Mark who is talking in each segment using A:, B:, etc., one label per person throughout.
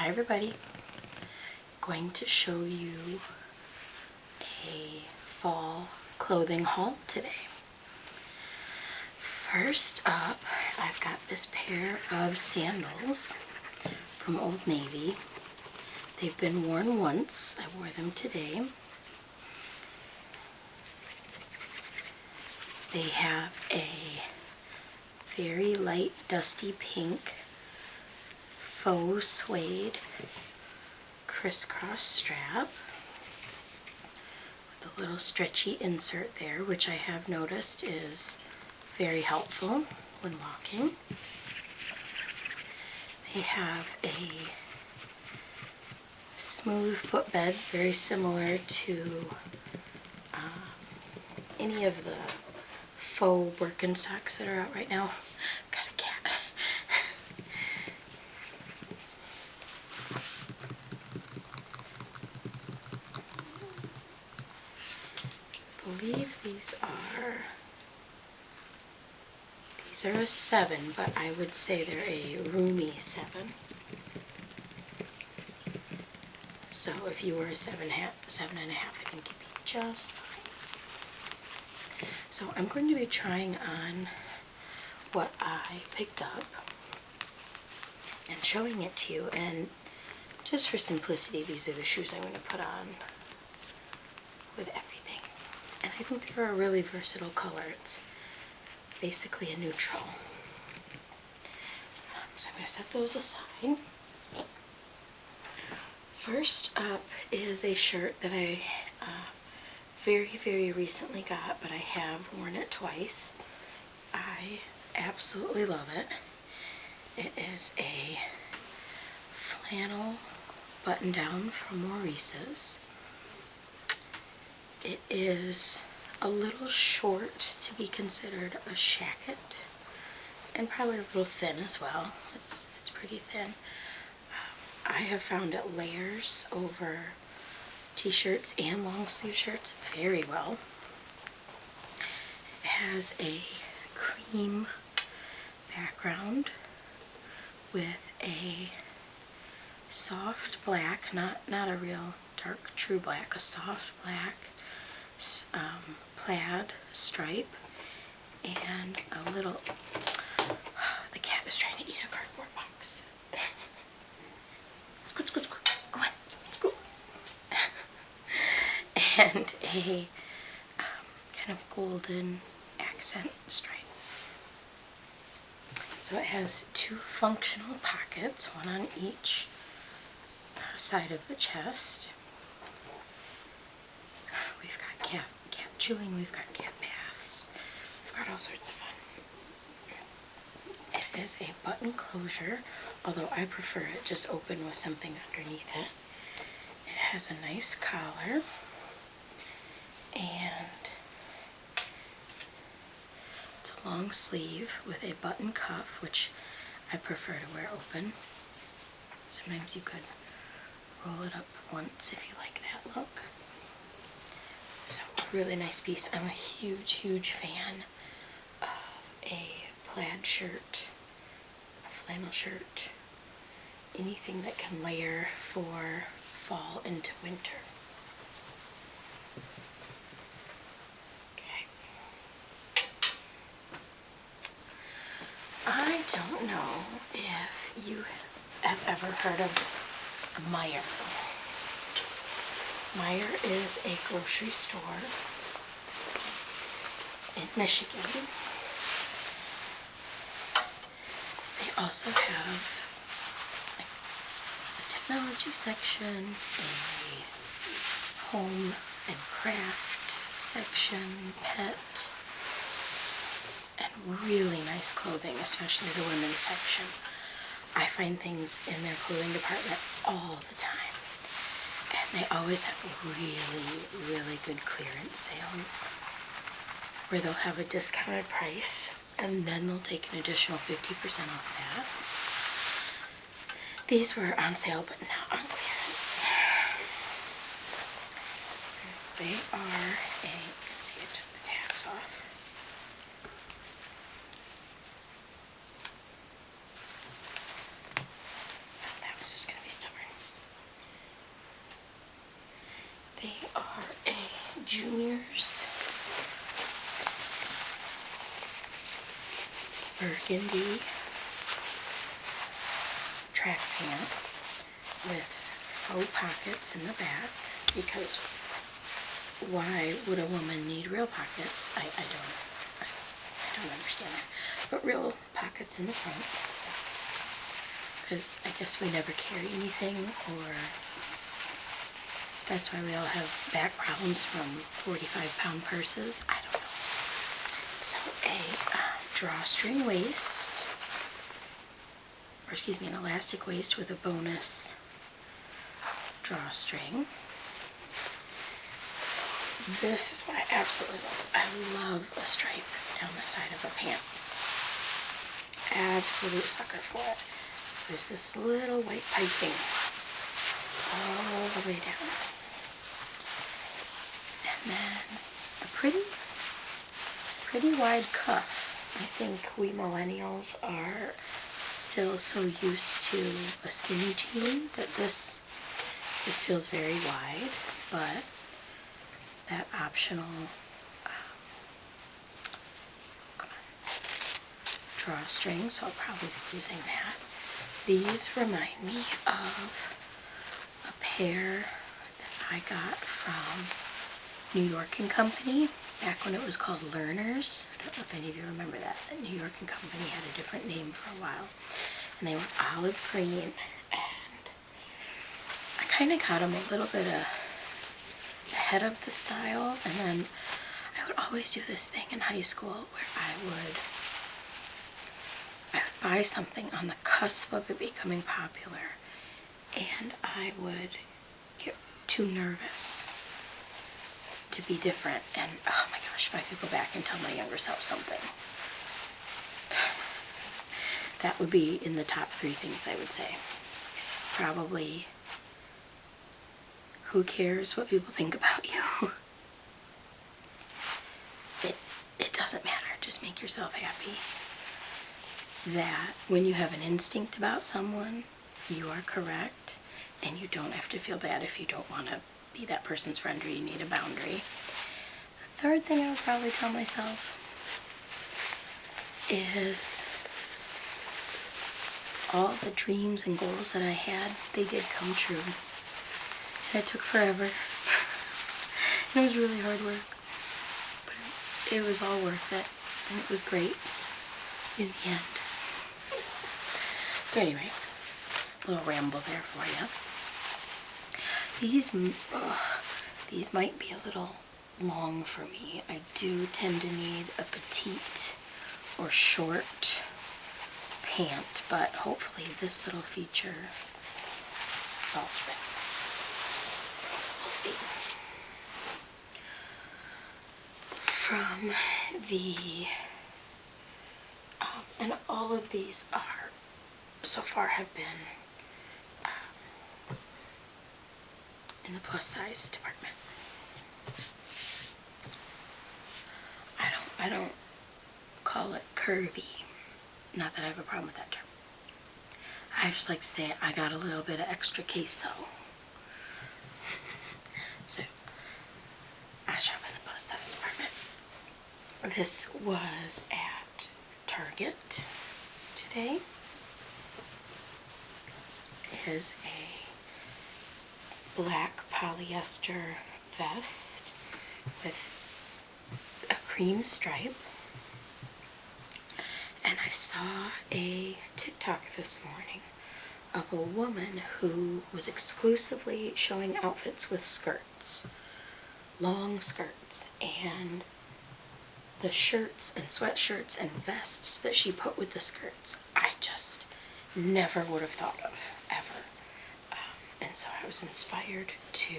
A: Hi everybody, going to show you a fall clothing haul today. First up, I've got this pair of sandals from Old Navy. They've been worn once. I wore them today. They have a very light dusty pink faux suede crisscross strap with a little stretchy insert there, which I have noticed is very helpful when walking. They have a smooth footbed, very similar to any of the faux Birkenstocks that are out right now. Got a cat. I believe these are a 7, but I would say they're a roomy 7. So if you were a 7.5, I think you'd be just fine. So I'm going to be trying on what I picked up and showing it to you, and just for simplicity, these are the shoes I'm going to put on with everything. And I think they're a really versatile color. It's basically a neutral. So I'm going to set those aside. First up is a shirt that I very recently got, but I have worn it twice. I absolutely love it. It is a flannel button-down from Maurice's. It is a little short to be considered a shacket, and probably a little thin as well. It's pretty thin. I have found it layers over t-shirts and long sleeve shirts very well. It has a cream background with a soft black, not a real dark true black, a soft black plaid stripe, and a little, the cat is trying to eat a cardboard box. Scoot, scoot, scoot, go on, scoot. And a kind of golden accent stripe. So it has 2 functional pockets, one on each side of the chest. We've got cat chewing, we've got cat baths, we've got all sorts of fun. It is a button closure, although I prefer it just open with something underneath it. It has a nice collar, and it's a long sleeve with a button cuff, which I prefer to wear open. Sometimes you could roll it up once if you like that look. So, really nice piece. I'm a huge fan of a plaid shirt, a flannel shirt, anything that can layer for fall into winter. Okay. I don't know if you have ever heard of Meijer. Meijer is a grocery store in Michigan. They also have a technology section, a home and craft section, pet, and really nice clothing, especially the women's section. I find things in their clothing department all the time, and they always have really good clearance sales where they'll have a discounted price and then they'll take an additional 50% off that. These were on sale but not on clearance. They are you can see I took the tags off. Oh, that was just going to be stubborn. Juniors burgundy track pant with faux pockets in the back, because why would a woman need real pockets? I don't understand that. But real pockets in the front, because I guess we never carry anything, or that's why we all have back problems from 45-pound purses. I don't know. So a drawstring waist, or excuse me, an elastic waist with a bonus drawstring. This is what I absolutely love. I love a stripe down the side of a pant. Absolute sucker for it. So there's this little white piping all the way down. And then a pretty wide cuff. I think we millennials are still so used to a skinny jean that this feels very wide, but that optional drawstring, so I'll probably be using that. These remind me of a pair that I got from New York and Company back when it was called Learners. I don't know if any of you remember that. That New York and Company had a different name for a while, and they were olive green, and I kind of got them a little bit ahead of the style, and then I would always do this thing in high school where I would buy something on the cusp of it becoming popular, and I would get too nervous to be different, and oh my gosh, if I could go back and tell my younger self something, that would be in the top 3 things I would say. Probably, who cares what people think about you? It doesn't matter, just make yourself happy. That when you have an instinct about someone, you are correct, and you don't have to feel bad if you don't want to be that person's friend or you need a boundary. The third thing I would probably tell myself is all the dreams and goals that I had, they did come true. And it took forever. And it was really hard work. But it was all worth it. And it was great in the end. So anyway, a little ramble there for you. These might be a little long for me. I do tend to need a petite or short pant, but hopefully this little feature solves that. So we'll see. From the, and all of these are, so far have been in the plus size department. I don't call it curvy. Not that I have a problem with that term. I just like to say I got a little bit of extra queso. So I shop in the plus size department. This was at Target today. It is a black polyester vest with a cream stripe. And I saw a TikTok this morning of a woman who was exclusively showing outfits with skirts, long skirts, and the shirts and sweatshirts and vests that she put with the skirts, I just never would have thought of, ever. And so I was inspired to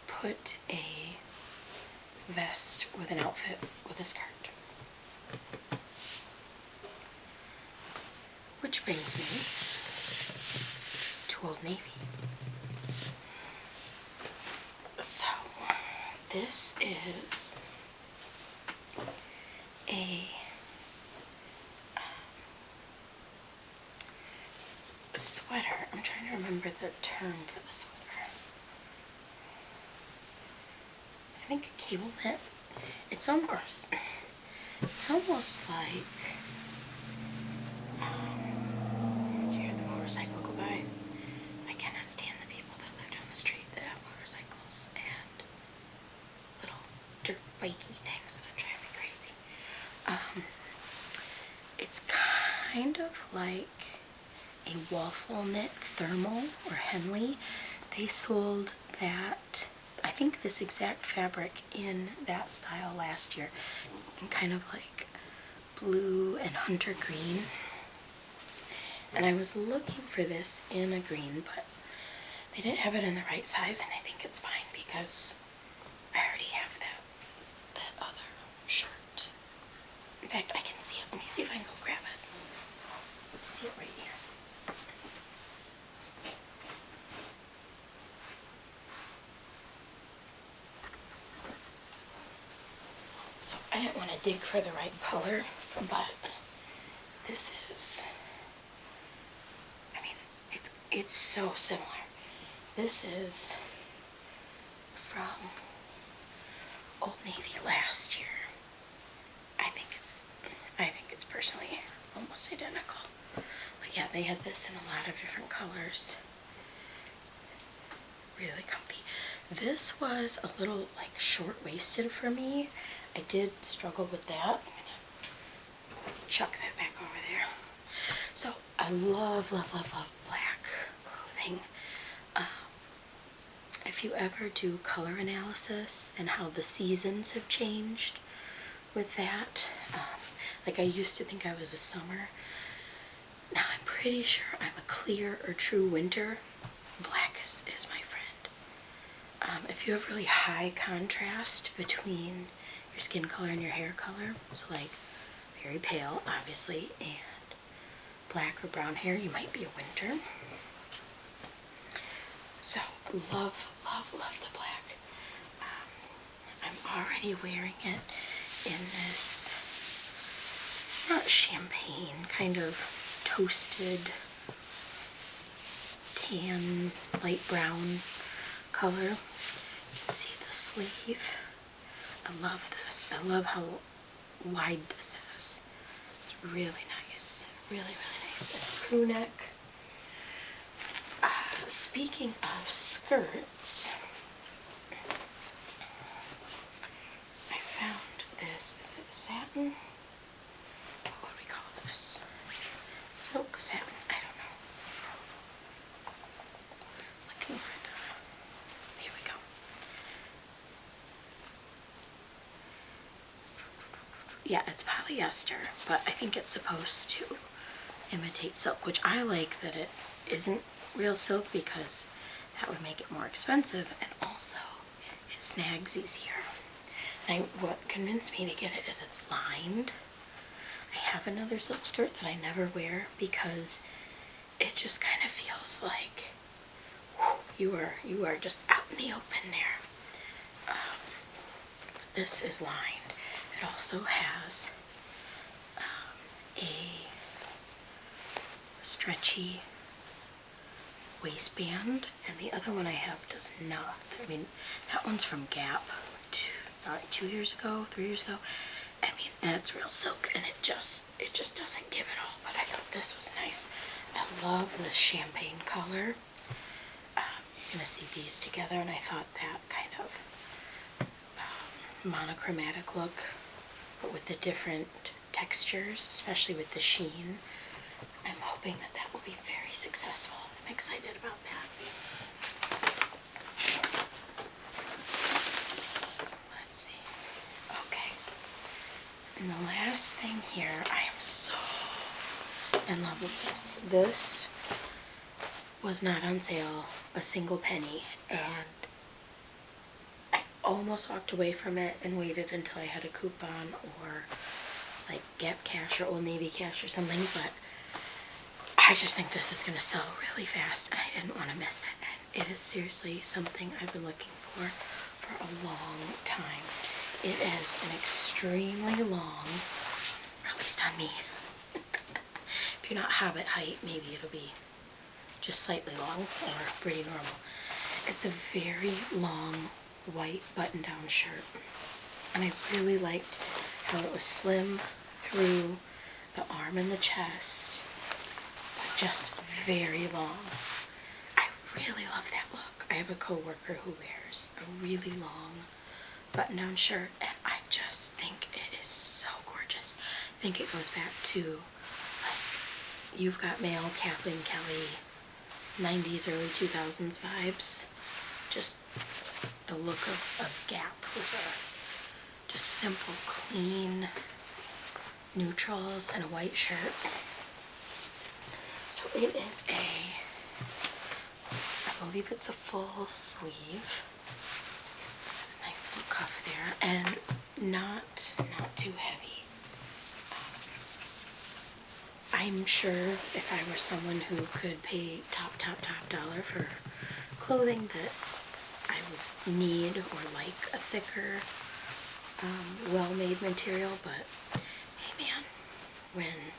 A: put a vest with an outfit with a skirt. Which brings me to Old Navy. So, this is a sweater. I'm trying to remember the term for the sweater. think cable knit. It's almost like, did you hear the motorcycle go by? I cannot stand the people that live down the street that have motorcycles and little dirt bikey things that drive me crazy. It's kind of like a waffle knit thermal or Henley. They sold that, I think this exact fabric in that style last year, in kind of like blue and hunter green. And I was looking for this in a green, but they didn't have it in the right size, and I think it's fine because I already have that other shirt. In fact, I can see it. Let me see if I can go grab it. I see it right here. So I didn't want to dig for the right color, but this is, I mean, it's so similar. This is from Old Navy last year. I think it's personally almost identical. But yeah, they had this in a lot of different colors. Really comfy. This was a little like short-waisted for me. I did struggle with that. I'm gonna chuck that back over there. So I love black clothing. If you ever do color analysis and how the seasons have changed with that, like I used to think I was a summer. Now I'm pretty sure I'm a clear or true winter. Black is my friend. If you have really high contrast between your skin color and your hair color, so like very pale, obviously, and black or brown hair, you might be a winter. So love the black. I'm already wearing it in this, not champagne, kind of toasted tan, light brown color. You can see the sleeve. I love this. I love how wide this is. It's really nice. Really nice. And crew neck. Speaking of skirts, I found this. Is it satin? What do we call this? Silk satin. I don't know. Looking for the. Here we go. Yeah, it's polyester, but I think it's supposed to imitate silk, which I like that it isn't real silk because that would make it more expensive, and also it snags easier. And what convinced me to get it is it's lined. I have another silk skirt that I never wear because it just kind of feels like whew, you are just out in the open there. But this is lined. It also has a stretchy waistband, and the other one I have does not. I mean, that one's from Gap 2 years ago, 3 years ago. I mean, that's real silk, and it just doesn't give it all, but I thought this was nice. I love this champagne color. You're gonna see these together, and I thought that kind of monochromatic look, but with the different textures, especially with the sheen, I'm hoping that that will be very successful. I'm excited about that. Let's see. Okay. And the last thing here, I am so in love with this. This was not on sale a single penny, and I almost walked away from it and waited until I had a coupon or like Gap Cash or Old Navy Cash or something, but I just think this is going to sell really fast, and I didn't want to miss it. And it is seriously something I've been looking for a long time. It is an extremely long, or at least on me. If you're not Hobbit height, maybe it'll be just slightly long or pretty normal. It's a very long white button-down shirt. And I really liked how it was slim through the arm and the chest, but just very long. I really love that look. I have a coworker who wears a really long button-down shirt, and I just think it is so gorgeous. I think it goes back to, like, You've Got Mail, Kathleen Kelly, 90s, early 2000s vibes. Just the look of Gap with a just simple, clean neutrals and a white shirt. So it is I believe it's a full sleeve. Nice little cuff there, and not too heavy. I'm sure if I were someone who could pay top dollar for clothing, that I would need or like a thicker, well-made material, but hey man, when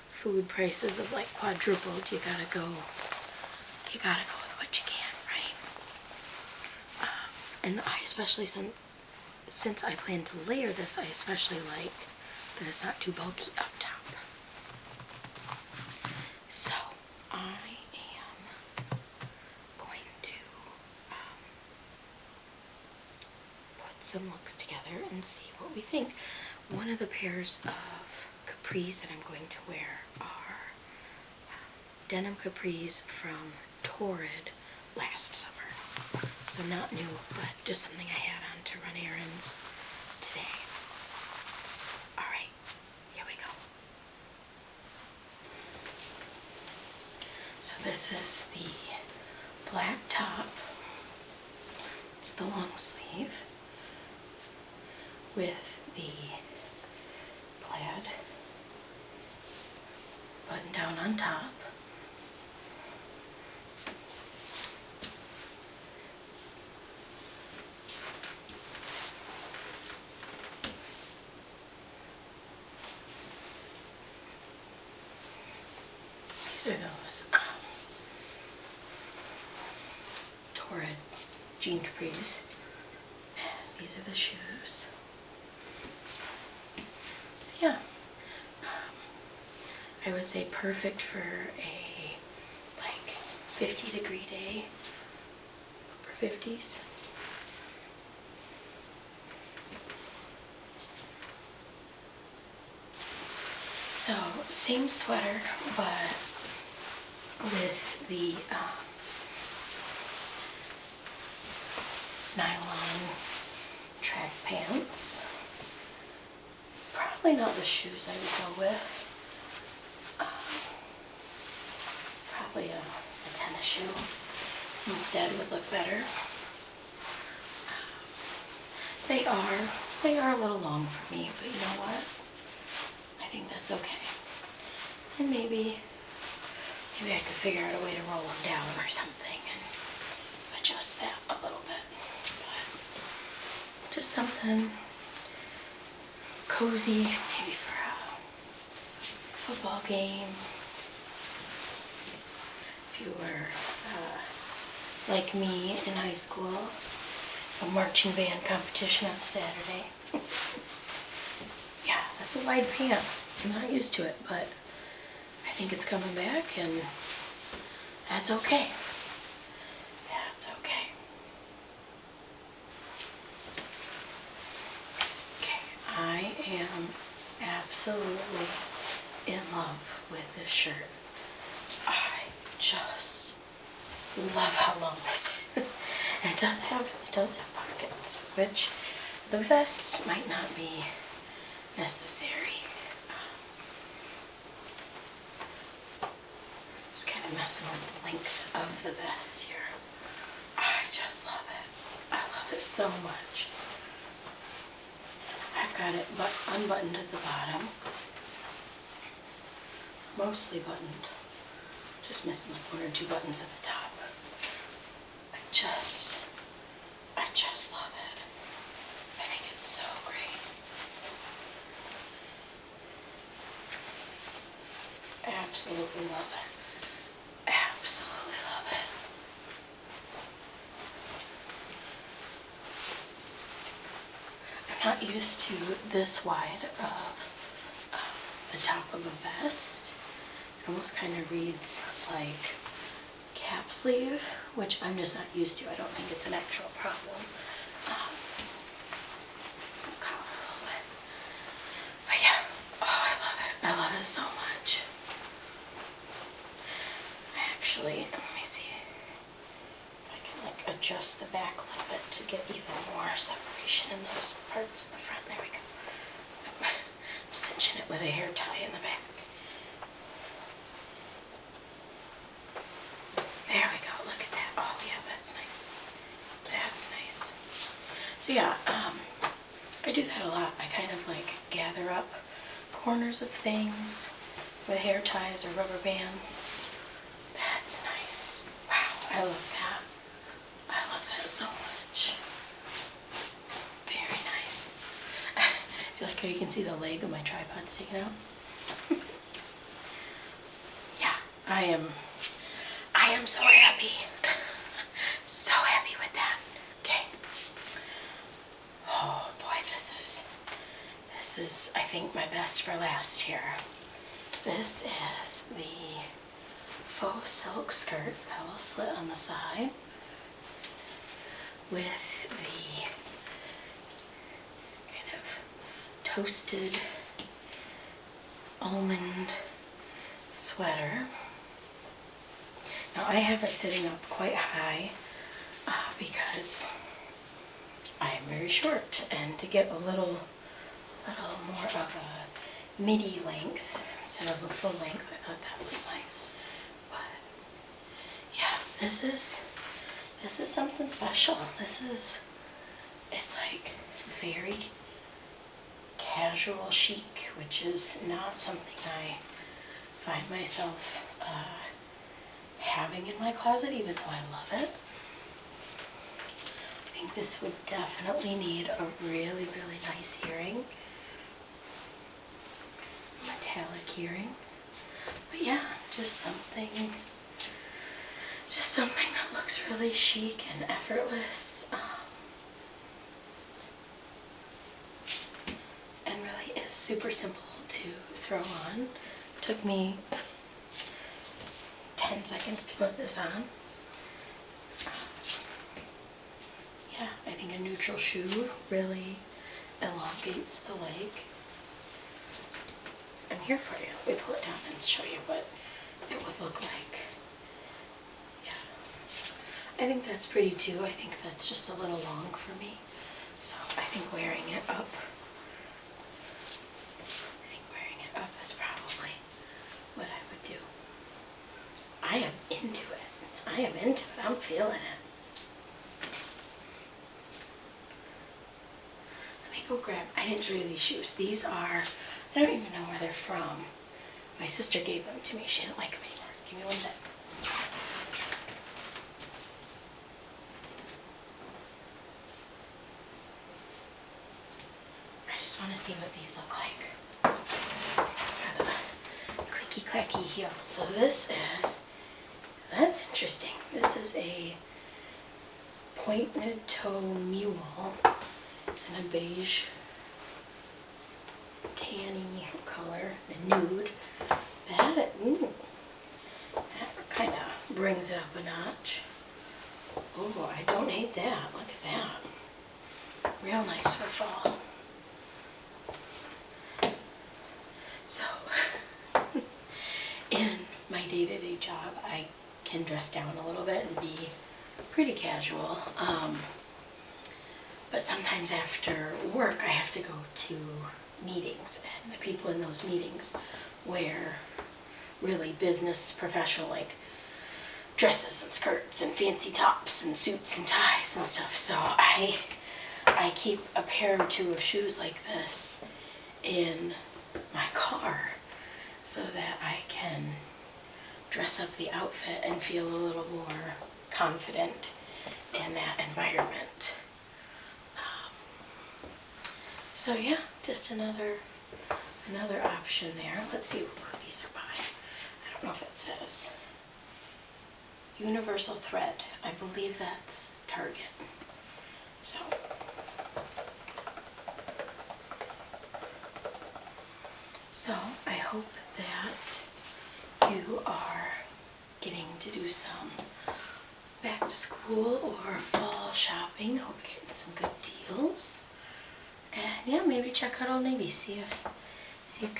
A: food prices have like quadrupled, you gotta go with what you can, right? And I especially, since I plan to layer this, I especially like that it's not too bulky up top. So I am going to put some looks together and see what we think. One of the pairs of capris that I'm going to wear are denim capris from Torrid last summer. So not new, but just something I had on to run errands today. Alright, here we go. So this is the black top. It's the long sleeve with the plaid button down on top. These are those Torrid jean capris, and these are the shoes. Yeah, I would say perfect for a like 50-degree day, upper 50s. So same sweater, but with the nylon track pants. Probably not the shoes I would go with. Probably a tennis shoe instead would look better. They are a little long for me, but you know what? I think that's okay. And maybe I could figure out a way to roll them down or something and adjust that a little bit. But just something cozy, maybe for a football game. If you were like me in high school, a marching band competition on a Saturday. Yeah, that's a wide pant. I'm not used to it, but I think it's coming back, and that's okay. That's okay. Okay, I am absolutely in love with this shirt. I just love how long this is. And it does have pockets, which the vest might not be necessary. Just kind of messing with the length of the vest here. I just love it. I love it so much. I've got it unbuttoned at the bottom, mostly buttoned, just missing like 1 or 2 buttons at the top. I just love it. I think it's so great. Absolutely love it. Absolutely love it. not used to this wide of the top of a vest. It almost kind of reads like cap sleeve, which I'm just not used to. I don't think it's an actual problem. It's the collar a little bit. But yeah, oh, I love it. I love it so much. Actually, let me see if I can like adjust the back a little bit to get even more separation in those parts in the front. There we go. I'm cinching it with a hair tie in the back. There we go. Look at that. Oh yeah, that's nice. That's nice. So yeah, I do that a lot. I kind of like gather up corners of things with hair ties or rubber bands. That's nice. Wow, I love that. I love that so much. Very nice. Do you like how you can see the leg of my tripod sticking out? Yeah, I am so happy. So happy with that. Okay. Oh boy, this is I think my best for last here. This is the faux silk skirt. It's got a little slit on the side with the kind of toasted almond sweater. Now I have it sitting up quite high because I am very short, and to get a little more of a midi length instead of a full length, I thought that was nice. But yeah, this is something special. It's like very casual chic, which is not something I find myself having in my closet, even though I love it. I think this would definitely need a really, really nice earring. Metallic earring. But yeah, just something that looks really chic and effortless. And really is super simple to throw on. Took me 10 seconds to put this on. Yeah, I think a neutral shoe really elongates the leg. I'm here for you. Let me pull it down and show you what it would look like. Yeah, I think that's pretty too. I think that's just a little long for me. So I think wearing it up is probably what I would do. I am into it. I'm feeling it. Let me go grab, I didn't show you these shoes. These are, I don't even know where they're from. My sister gave them to me. She didn't like them anymore. Give me one sec. I just want to see what these look like. Got a clicky clacky heel. So that's interesting. This is a pointed toe mule in a beige tanny color, a nude. That kind of brings it up a notch. Oh, I don't hate that. Look at that. Real nice for fall. So, in my day-to-day job, I can dress down a little bit and be pretty casual. But sometimes after work, I have to go to meetings, and the people in those meetings wear really business, professional, like dresses and skirts and fancy tops and suits and ties and stuff. So I keep a pair or two of shoes like this in my car so that I can dress up the outfit and feel a little more confident in that environment. So yeah, just another option there. Let's see what these are by. I don't know if it says. Universal Thread. I believe that's Target. So So I hope that you are getting to do some back to school or fall shopping. Hope you're getting some good deals. And yeah, maybe check out Old Navy. See if you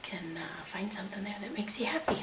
A: can find something there that makes you happy.